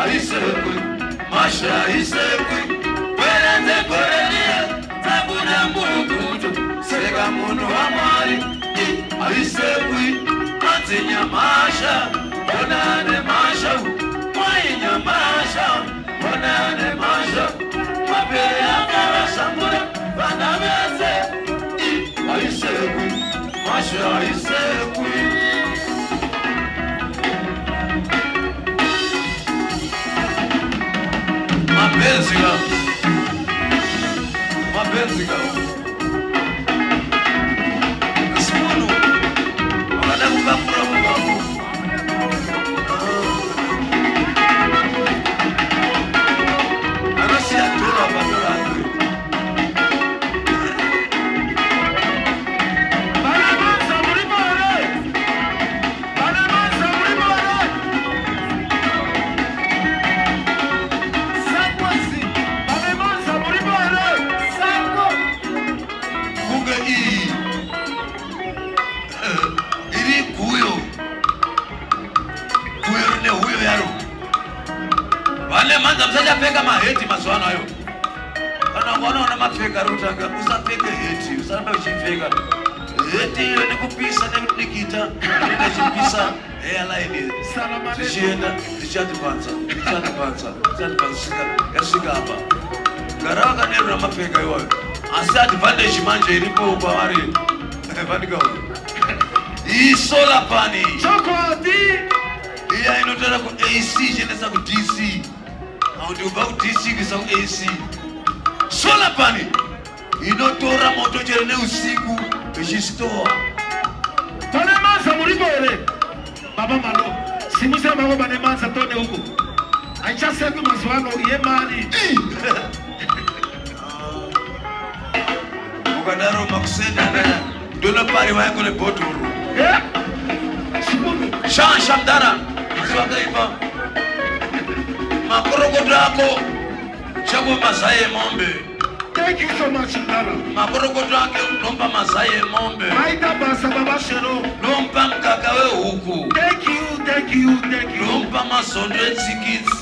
Aisekui, Masha Aisekui, Perente Korelia, Tabuna Mugutu, Sega Munu Amari, Aisekui, Matinya Masha, Bonane Masha, Mainya Masha, Bonane Masha, Mapea Samura, Banamese, Aisekui, Masha Aisekui. Mapenzi gao Simonu wakada kukapura mwamu Anasi ya tura patorani Banamansa mulimore Banamansa mulimore Sakwasi Banamansa mulimore Sako Kunga iri kuyo ne huyo yaro wale manza msaja peka maheti maswana hayo kana wana mafeka rutanga usapeke heti usamba uchifeka heti ile ni kupisa na nikita ninachipisa airline salama zishienda zichatupanza yasika hapa garaga nero na mafeka hiyo asa advantage manje ilipo kwa wale vandika solar pani chokodi iya inotara ku AC jenesa ku DC au ndio ba DC kisa ku AC solar pani inotora moto jerene usiku ejistore Banemansa mulibore baba malo simusa baba Banemansa tone huko acha seku maswano ye mali ukadaro makusenda na dona pari wako le botoro Shan Shamdara Swagaiba Makorogodo yako Chagwa Masaye Mombe. Thank you so much Shamdara. Makorogodo yake Lomba Masaye Mombe. Maita Basa Baba Shero Lomba Mkakawe huku. Thank you Lomba Masondwe Tsikits